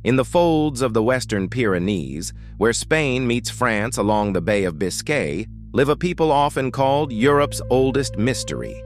In the folds of the western Pyrenees, where Spain meets France along the Bay of Biscay, live a people often called Europe's oldest mystery.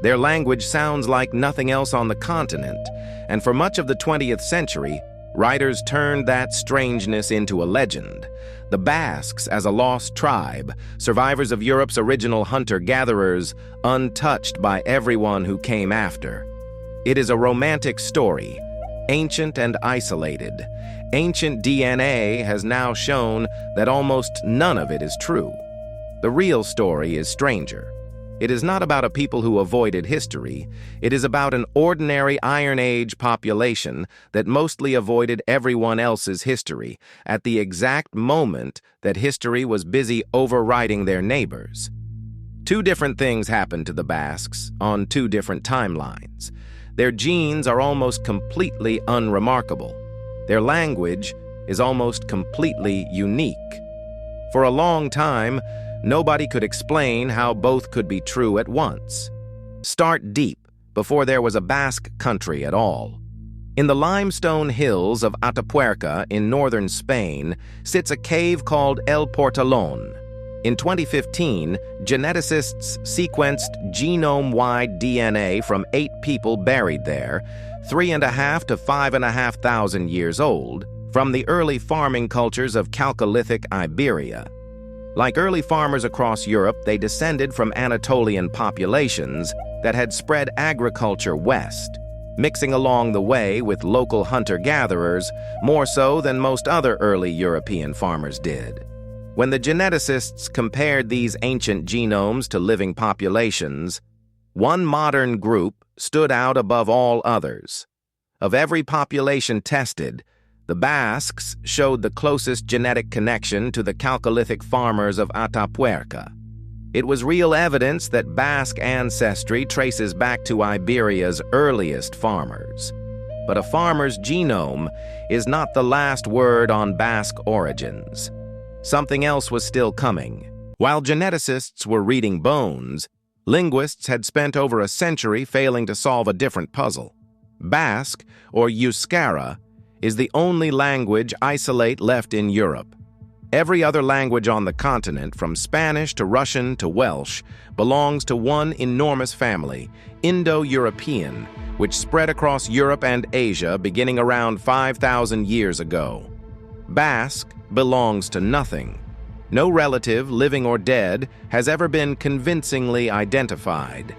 Their language sounds like nothing else on the continent, and for much of the 20th century, writers turned that strangeness into a legend. The Basques, as a lost tribe, survivors of Europe's original hunter-gatherers, untouched by everyone who came after. It is a romantic story, ancient and isolated. Ancient DNA has now shown that almost none of it is true. The real story is stranger. It is not about a people who avoided history. It is about an ordinary Iron Age population that mostly avoided everyone else's history at the exact moment that history was busy overwriting their neighbors. Two different things happened to the Basques on two different timelines. Their genes are almost completely unremarkable. Their language is almost completely unique. For a long time, nobody could explain how both could be true at once. Start deep, before there was a Basque country at all. In the limestone hills of Atapuerca in northern Spain sits a cave called El Portalón. In 2015, geneticists sequenced genome-wide DNA from 8 people buried there, 3,500 to 5,500 years old, from the early farming cultures of Chalcolithic Iberia. Like early farmers across Europe, they descended from Anatolian populations that had spread agriculture west, mixing along the way with local hunter-gatherers more so than most other early European farmers did. When the geneticists compared these ancient genomes to living populations, one modern group stood out above all others. Of every population tested, the Basques showed the closest genetic connection to the Chalcolithic farmers of Atapuerca. It was real evidence that Basque ancestry traces back to Iberia's earliest farmers. But a farmer's genome is not the last word on Basque origins. Something else was still coming. While geneticists were reading bones, linguists had spent over a century failing to solve a different puzzle. Basque, or Euskara, is the only language isolate left in Europe. Every other language on the continent, from Spanish to Russian to Welsh, belongs to one enormous family, Indo-European, which spread across Europe and Asia beginning around 5,000 years ago. Basque belongs to nothing. No relative, living or dead, has ever been convincingly identified.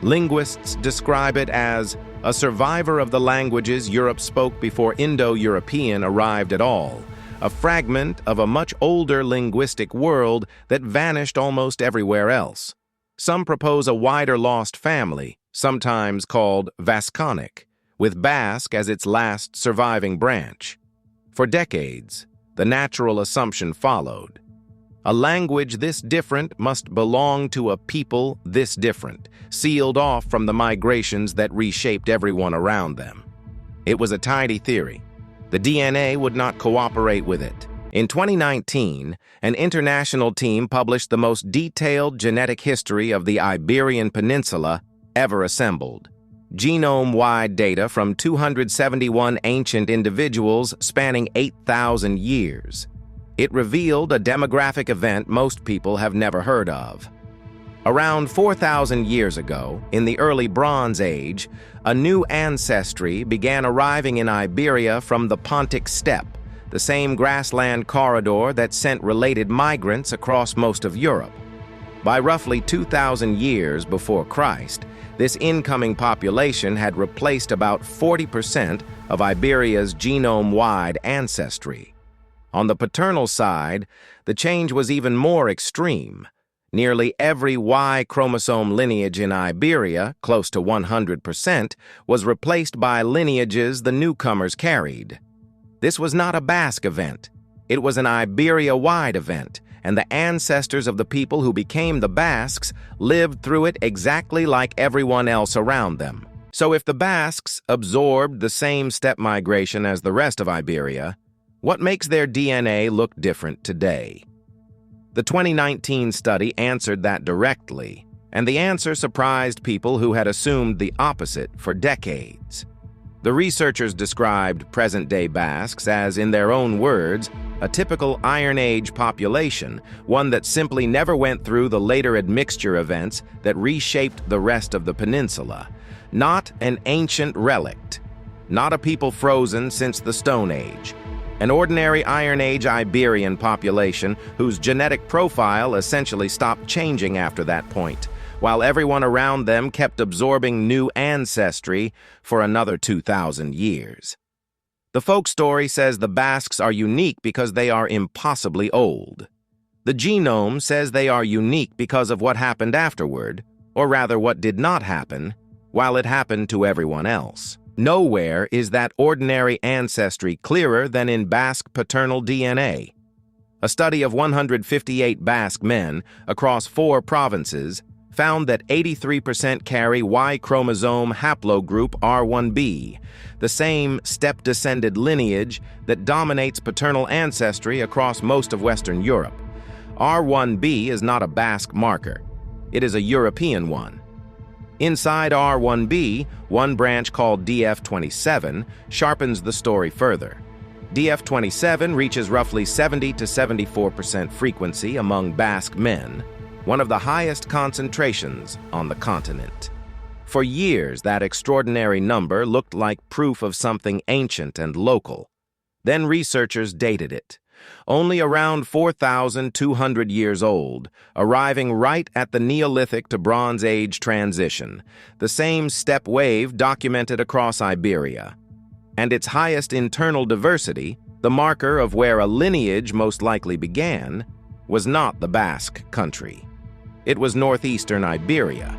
Linguists describe it as a survivor of the languages Europe spoke before Indo-European arrived at all, a fragment of a much older linguistic world that vanished almost everywhere else. Some propose a wider lost family, sometimes called Vasconic, with Basque as its last surviving branch. For decades, the natural assumption followed. A language this different must belong to a people this different, sealed off from the migrations that reshaped everyone around them. It was a tidy theory. The DNA would not cooperate with it. In 2019, an international team published the most detailed genetic history of the Iberian Peninsula ever assembled. Genome-wide data from 271 ancient individuals spanning 8,000 years. It revealed a demographic event most people have never heard of. Around 4,000 years ago, in the early Bronze Age, a new ancestry began arriving in Iberia from the Pontic Steppe, the same grassland corridor that sent related migrants across most of Europe. By roughly 2,000 years before Christ, this incoming population had replaced about 40% of Iberia's genome-wide ancestry. On the paternal side, the change was even more extreme. Nearly every Y chromosome lineage in Iberia, close to 100%, was replaced by lineages the newcomers carried. This was not a Basque event. It was an Iberia-wide event, and the ancestors of the people who became the Basques lived through it exactly like everyone else around them. So if the Basques absorbed the same steppe migration as the rest of Iberia, what makes their DNA look different today? The 2019 study answered that directly, and the answer surprised people who had assumed the opposite for decades. The researchers described present-day Basques as, in their own words, a typical Iron Age population, one that simply never went through the later admixture events that reshaped the rest of the peninsula. Not an ancient relic, not a people frozen since the Stone Age. An ordinary Iron Age Iberian population whose genetic profile essentially stopped changing after that point, while everyone around them kept absorbing new ancestry for another 2,000 years. The folk story says the Basques are unique because they are impossibly old. The genome says they are unique because of what happened afterward, or rather what did not happen, while it happened to everyone else. Nowhere is that ordinary ancestry clearer than in Basque paternal DNA. A study of 158 Basque men across 4 provinces found that 83% carry Y chromosome haplogroup R1b, the same steppe-descended lineage that dominates paternal ancestry across most of Western Europe. R1b is not a Basque marker. It is a European one. Inside R1b, one branch called DF27 sharpens the story further. DF27 reaches roughly 70 to 74% frequency among Basque men, one of the highest concentrations on the continent. For years, that extraordinary number looked like proof of something ancient and local. Then researchers dated it. Only around 4,200 years old, arriving right at the Neolithic to Bronze Age transition, the same steppe wave documented across Iberia. And its highest internal diversity, the marker of where a lineage most likely began, was not the Basque country. It was northeastern Iberia.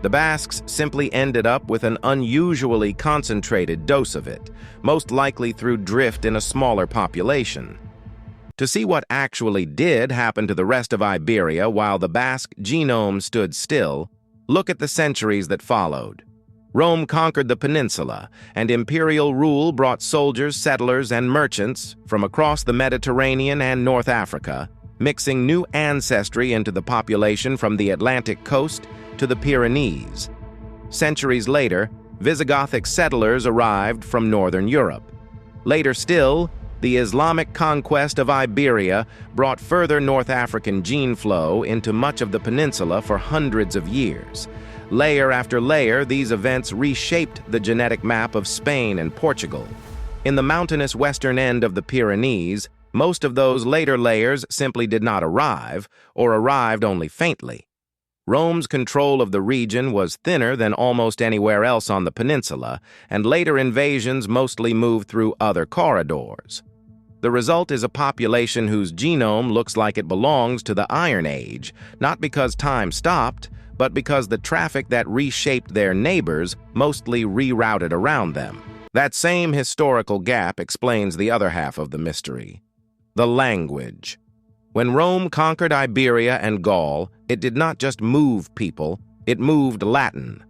The Basques simply ended up with an unusually concentrated dose of it, most likely through drift in a smaller population. To see what actually did happen to the rest of Iberia while the Basque genome stood still, look at the centuries that followed. Rome conquered the peninsula, and imperial rule brought soldiers, settlers, and merchants from across the Mediterranean and North Africa, mixing new ancestry into the population from the Atlantic coast to the Pyrenees. Centuries later, Visigothic settlers arrived from northern Europe. Later still, the Islamic conquest of Iberia brought further North African gene flow into much of the peninsula for hundreds of years. Layer after layer, these events reshaped the genetic map of Spain and Portugal. In the mountainous western end of the Pyrenees, most of those later layers simply did not arrive, or arrived only faintly. Rome's control of the region was thinner than almost anywhere else on the peninsula, and later invasions mostly moved through other corridors. The result is a population whose genome looks like it belongs to the Iron Age, not because time stopped, but because the traffic that reshaped their neighbors mostly rerouted around them. That same historical gap explains the other half of the mystery: the language. When Rome conquered Iberia and Gaul, it did not just move people, it moved Latin.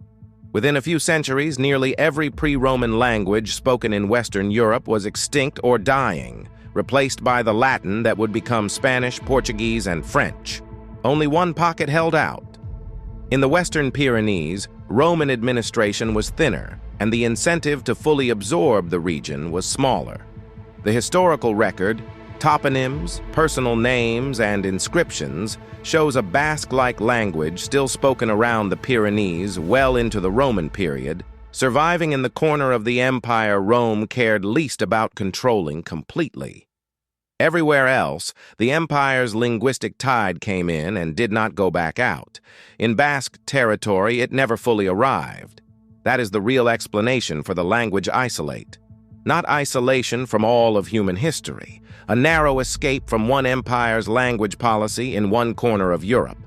Within a few centuries, nearly every pre-Roman language spoken in Western Europe was extinct or dying, replaced by the Latin that would become Spanish, Portuguese, and French. Only one pocket held out. In the Western Pyrenees, Roman administration was thinner, and the incentive to fully absorb the region was smaller. The historical record, toponyms, personal names, and inscriptions shows a Basque-like language still spoken around the Pyrenees well into the Roman period, surviving in the corner of the empire Rome cared least about controlling completely. Everywhere else, the empire's linguistic tide came in and did not go back out. In Basque territory, it never fully arrived. That is the real explanation for the language isolate. Not isolation from all of human history, a narrow escape from one empire's language policy in one corner of Europe.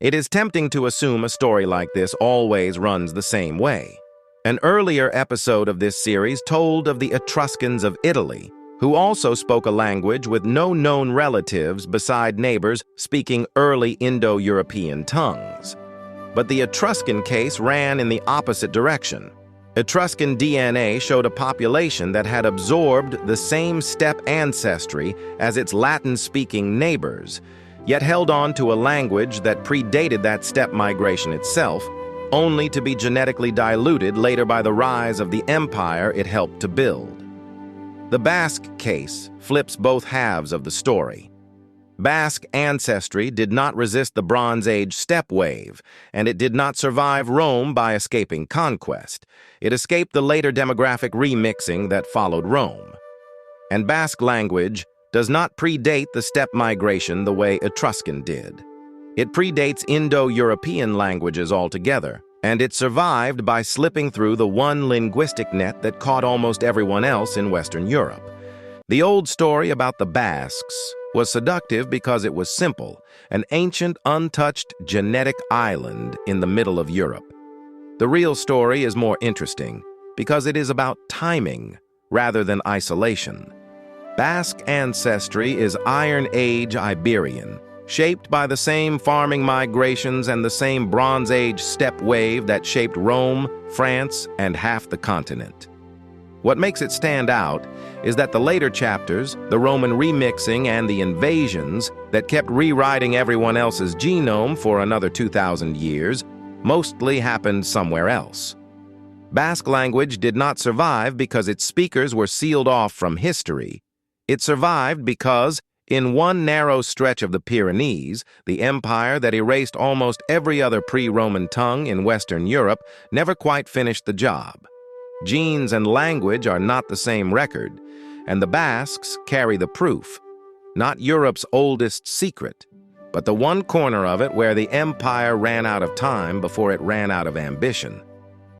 It is tempting to assume a story like this always runs the same way. An earlier episode of this series told of the Etruscans of Italy, who also spoke a language with no known relatives beside neighbors speaking early Indo-European tongues. But the Etruscan case ran in the opposite direction. Etruscan DNA showed a population that had absorbed the same steppe ancestry as its Latin-speaking neighbors, yet held on to a language that predated that steppe migration itself, only to be genetically diluted later by the rise of the empire it helped to build. The Basque case flips both halves of the story. Basque ancestry did not resist the Bronze Age steppe wave, and it did not survive Rome by escaping conquest. It escaped the later demographic remixing that followed Rome. And Basque language does not predate the steppe migration the way Etruscan did. It predates Indo-European languages altogether, and it survived by slipping through the one linguistic net that caught almost everyone else in Western Europe. The old story about the Basques was seductive because it was simple, an ancient, untouched genetic island in the middle of Europe. The real story is more interesting because it is about timing rather than isolation. Basque ancestry is Iron Age Iberian, shaped by the same farming migrations and the same Bronze Age steppe wave that shaped Rome, France, and half the continent. What makes it stand out is that the later chapters, the Roman remixing and the invasions that kept rewriting everyone else's genome for another 2,000 years, mostly happened somewhere else. Basque language did not survive because its speakers were sealed off from history. It survived because, in one narrow stretch of the Pyrenees, the empire that erased almost every other pre-Roman tongue in Western Europe never quite finished the job. Genes and language are not the same record, and the Basques carry the proof. Not Europe's oldest secret, but the one corner of it where the empire ran out of time before it ran out of ambition.